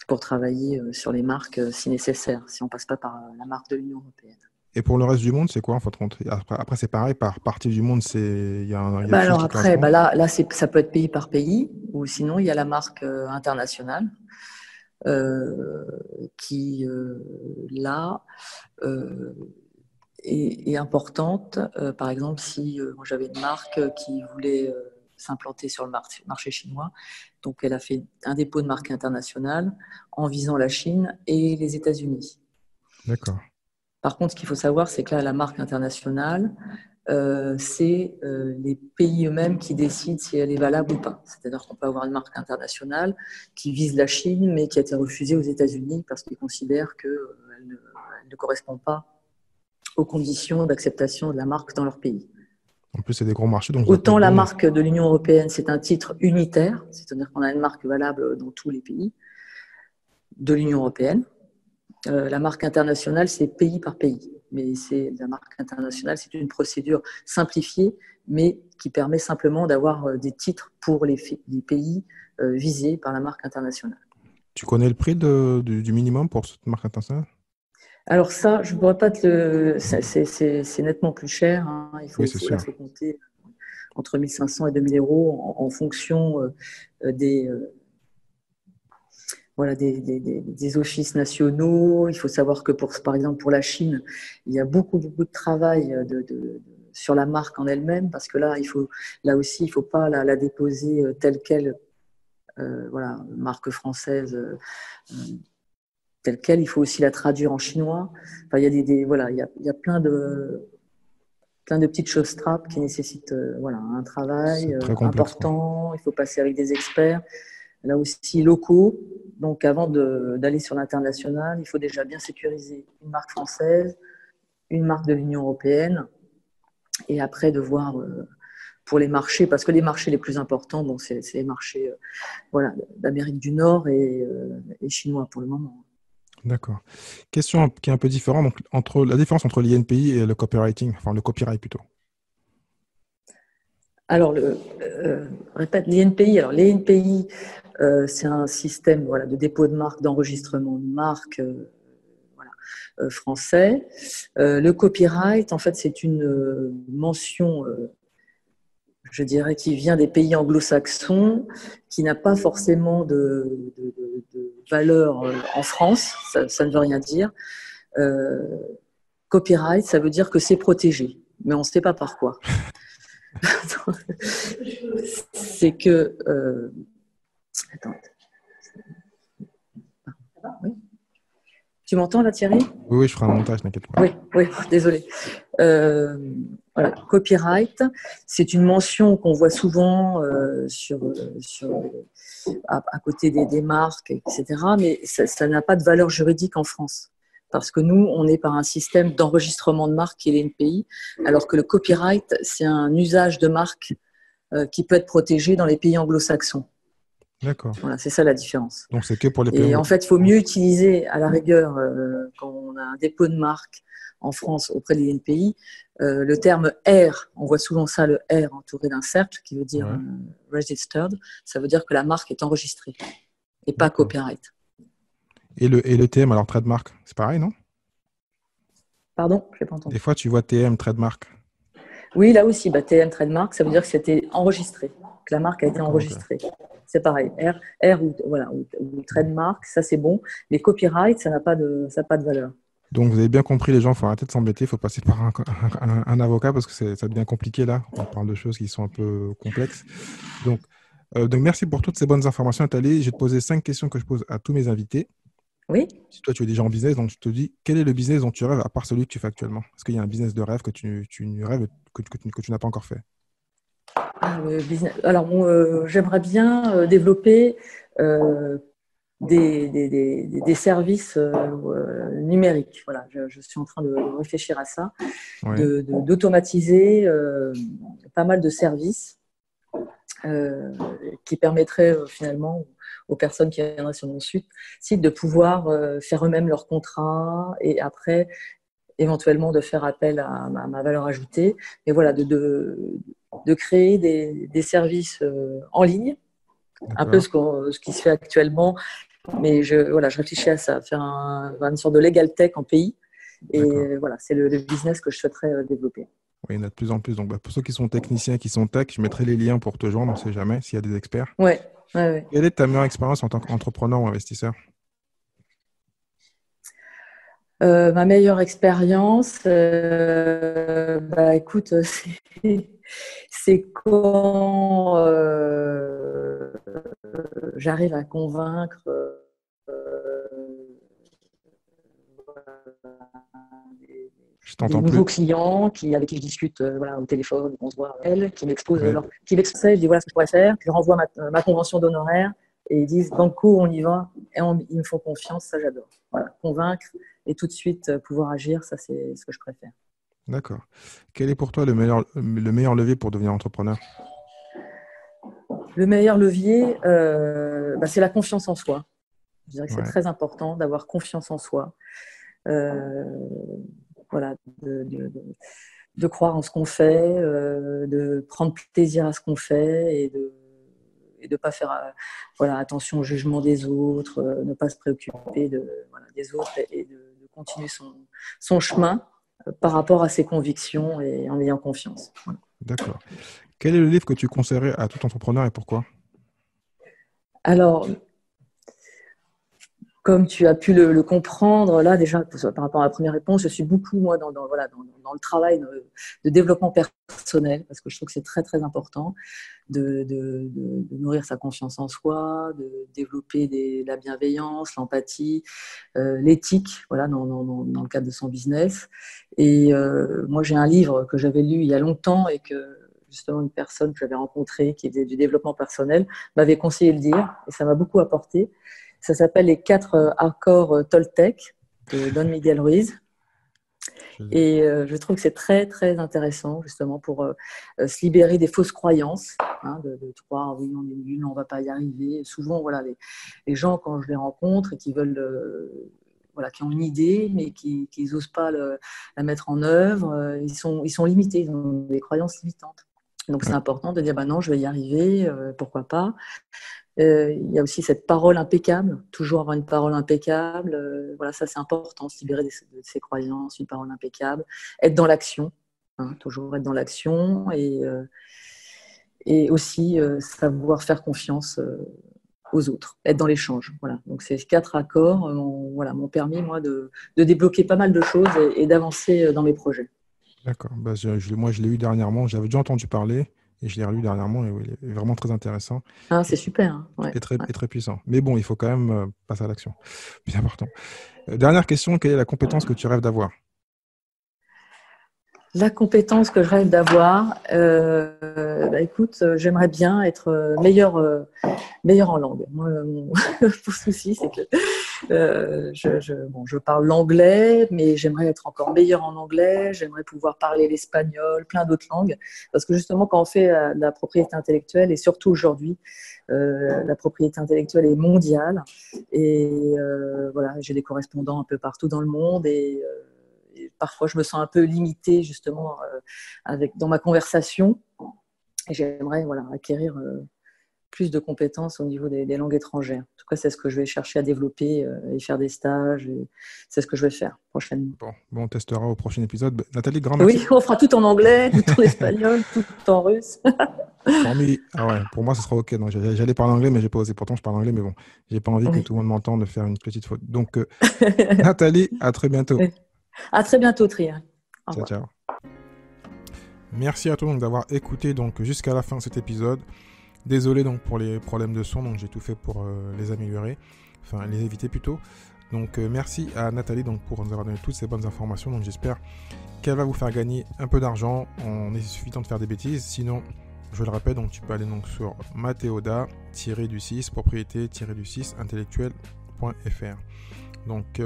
pour travailler sur les marques si nécessaire, si on ne passe pas par la marque de l'Union européenne. Et pour le reste du monde, c'est quoi en fait? Après, c'est pareil, par partie du monde, il y a quelque chose Alors qui après, correspond? là ça peut être pays par pays, ou sinon il y a la marque internationale euh, qui, là, euh, est importante. Par exemple, si moi j'avais une marque qui voulait s'implanter sur le marché chinois, donc elle a fait un dépôt de marque internationale en visant la Chine et les États-Unis. D'accord. Par contre, ce qu'il faut savoir, c'est que là, la marque internationale, c'est les pays eux-mêmes qui décident si elle est valable ou pas. C'est-à-dire qu'on peut avoir une marque internationale qui vise la Chine, mais qui a été refusée aux États-Unis parce qu'ils considèrent qu'elle ne correspond pas aux conditions d'acceptation de la marque dans leur pays. En plus, c'est des gros marchés, donc ça peut Autant être la bénéf. marque de l'Union européenne, c'est un titre unitaire, c'est-à-dire qu'on a une marque valable dans tous les pays de l'Union européenne. La marque internationale, c'est pays par pays. Mais la marque internationale, c'est une procédure simplifiée, mais qui permet simplement d'avoir des titres pour les pays visés par la marque internationale. Tu connais le prix du minimum pour cette marque internationale? Alors ça, je ne pourrais pas te le... C'est nettement plus cher. Hein. Oui, c'est sûr. Faut compter entre 1 500 et 2 000 euros en fonction des offices nationaux. Il faut savoir que, par exemple, pour la Chine, il y a beaucoup de travail sur la marque en elle-même, parce que là aussi, il ne faut pas la déposer telle qu'elle, marque française telle qu'elle. Il faut aussi la traduire en chinois. Enfin, il y a plein de petites choses trappes qui nécessitent un travail important. Il faut passer avec des experts, là aussi locaux. Donc, avant d'aller sur l'international, il faut déjà bien sécuriser une marque française, une marque de l'Union européenne, et après de voir pour les marchés, parce que les marchés les plus importants, c'est les marchés d'Amérique du Nord et chinois pour le moment. D'accord. Question qui est un peu différente, donc la différence entre l'INPI et le copywriting, enfin le copyright plutôt. Alors, répète, l'INPI. Alors, l'INPI, c'est un système de dépôt de marque, d'enregistrement de marque français. Le copyright, en fait, c'est une mention, je dirais, qui vient des pays anglo-saxons, qui n'a pas forcément de valeur en France. Ça ne veut rien dire. Copyright, ça veut dire que c'est protégé, mais on ne sait pas par quoi. C'est que... Attends. Oui. Tu m'entends là, Thierry ? Oui, je ferai un montage, t'inquiète pas. Oui, désolé. Copyright, c'est une mention qu'on voit souvent à côté des marques, etc. Mais ça n'a pas de valeur juridique en France. Parce que nous, on est par un système d'enregistrement de marque qui est l'INPI, alors que le copyright, c'est un usage de marque qui peut être protégé dans les pays anglo-saxons. D'accord. Voilà, c'est ça la différence. Donc, c'est que pour les pays. Et en fait, il faut mieux utiliser, à la rigueur, quand on a un dépôt de marque en France auprès de l'INPI, le terme R. On voit souvent ça, le R entouré d'un cercle, qui veut dire registered. Ça veut dire que la marque est enregistrée et pas copyright. Et le TM, alors trademark, c'est pareil, non ? Pardon, je n'ai pas entendu. Des fois, tu vois TM, trademark. Oui, là aussi, TM, trademark, ça veut dire que c'était enregistré, que la marque a été enregistrée. Okay. C'est pareil. R ou trademark, ça c'est bon. Mais copyright, ça n'a pas de valeur. Donc, vous avez bien compris, les gens, il faut arrêter de s'embêter, il faut passer par un avocat parce que ça devient compliqué là. On parle de choses qui sont un peu complexes. Donc merci pour toutes ces bonnes informations, Nathalie. Je vais te poser 5 questions que je pose à tous mes invités. Oui. Si toi, tu es déjà en business, donc je te dis, quel est le business dont tu rêves à part celui que tu fais actuellement ? Est-ce qu'il y a un business de rêve que tu rêves que tu n'as pas encore fait ? Alors, j'aimerais bien développer des services numériques. Voilà, je suis en train de réfléchir à ça, d'automatiser pas mal de services qui permettraient finalement aux personnes qui viendraient sur mon site de pouvoir faire eux-mêmes leurs contrats et après éventuellement de faire appel à ma valeur ajoutée. Mais voilà, de créer des services en ligne, un peu ce qui se fait actuellement. Mais je réfléchis à ça, faire une sorte de legal tech en pays. Et voilà, c'est le business que je souhaiterais développer. Oui, il y en a de plus en plus. Donc, pour ceux qui sont techniciens, qui sont tech, je mettrai les liens pour te joindre, on ne sait jamais, s'il y a des experts. Ouais. Quelle est ta meilleure expérience en tant qu'entrepreneur ou investisseur ? Ma meilleure expérience, écoute, c'est quand j'arrive à convaincre des nouveaux clients avec qui je discute au téléphone, on se voit, qui m'exposent qui m'exposent, je dis voilà ce que je pourrais faire, je leur envoie ma convention d'honoraires et ils disent banco, on y va, et ils me font confiance, ça j'adore. Voilà, convaincre et tout de suite pouvoir agir, ça c'est ce que je préfère. D'accord. Quel est pour toi le meilleur levier pour devenir entrepreneur ? Le meilleur levier, c'est la confiance en soi. Je dirais que c'est très important d'avoir confiance en soi. Voilà, de croire en ce qu'on fait, de prendre plaisir à ce qu'on fait et de pas faire attention au jugement des autres, ne pas se préoccuper des autres et de continuer son chemin par rapport à ses convictions et en ayant confiance. Voilà. D'accord. Quel est le livre que tu conseillerais à tout entrepreneur et pourquoi? Alors, comme tu as pu le comprendre, là déjà, par rapport à la première réponse, je suis beaucoup, moi, voilà, dans le travail de développement personnel, parce que je trouve que c'est très, très important de nourrir sa confiance en soi, de développer la bienveillance, l'empathie, l'éthique, voilà, dans le cadre de son business. Et moi, j'ai un livre que j'avais lu il y a longtemps et que justement une personne que j'avais rencontrée qui faisait du développement personnel m'avait conseillé de lire et ça m'a beaucoup apporté. Ça s'appelle Les 4 accords Toltec de Don Miguel Ruiz. Et je trouve que c'est très, très intéressant, justement, pour se libérer des fausses croyances, de croire, oui, on est nul, on ne va pas y arriver. Souvent, voilà, les gens, quand je les rencontre et qui veulent, voilà, qui ont une idée, mais qui n'osent pas la mettre en œuvre, ils sont limités, ils ont des croyances limitantes. Donc, c'est important de dire, bah non, je vais y arriver, pourquoi pas. Il y a aussi cette parole impeccable, toujours avoir une parole impeccable. Voilà, ça c'est important, se libérer de ses croyances, une parole impeccable, être dans l'action, toujours être dans l'action et aussi savoir faire confiance aux autres, être dans l'échange. Voilà. Donc ces 4 accords m'ont permis moi de débloquer pas mal de choses et d'avancer dans mes projets. D'accord. Bah, moi, je l'ai eu dernièrement. J'avais déjà entendu parler et je l'ai relu dernièrement. Et oui, il est vraiment très intéressant Ah, c'est super. Hein, ouais, et très puissant. Mais bon, il faut quand même passer à l'action. Plus important. Dernière question, quelle est la compétence que tu rêves d'avoir? La compétence que je rêve d'avoir, écoute, j'aimerais bien être meilleure en langue. Moi, mon souci, c'est que je parle l'anglais, mais j'aimerais être encore meilleure en anglais. J'aimerais pouvoir parler l'espagnol, plein d'autres langues. Parce que justement, quand on fait de la propriété intellectuelle, et surtout aujourd'hui, la propriété intellectuelle est mondiale. Et voilà, j'ai des correspondants un peu partout dans le monde. Et parfois, je me sens un peu limitée justement dans ma conversation. Et j'aimerais acquérir plus de compétences au niveau des langues étrangères. En tout cas, c'est ce que je vais chercher à développer et faire des stages. C'est ce que je vais faire prochainement. Bon, on testera au prochain épisode. Nathalie, grand merci. Oui, on fera tout en anglais, tout en espagnol, tout en russe. Ah ouais, pour moi, ce sera OK. J'allais parler anglais, mais j'ai pas osé. Pourtant, je parle anglais, mais bon, j'ai pas envie que Oui. tout le monde m'entende faire une petite faute. Donc, Nathalie, à très bientôt. À très bientôt, Tria. Au Ciao, revoir. ciao. Merci à toi d'avoir écouté jusqu'à la fin de cet épisode. Désolé pour les problèmes de son, j'ai tout fait pour les améliorer, enfin les éviter plutôt. Donc merci à Nathalie pour nous avoir donné toutes ces bonnes informations. Donc j'espère qu'elle va vous faire gagner un peu d'argent en évitant de faire des bêtises. Sinon, je le répète, tu peux aller sur Mathéoda-du-6 propriété-du-6 intellectuel.fr. Donc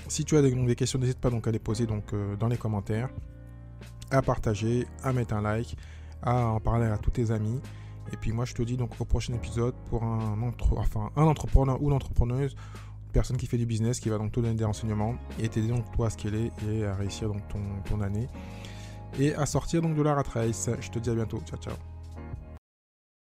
si tu as des questions, n'hésite pas à les poser dans les commentaires, à partager, à mettre un like, à en parler à tous tes amis. Et puis moi je te dis au prochain épisode pour un entrepreneur ou une entrepreneuse, une personne qui fait du business, qui va te donner des renseignements et t'aider toi à scaler et à réussir ton année et à sortir de la rat race. Je te dis à bientôt, ciao ciao.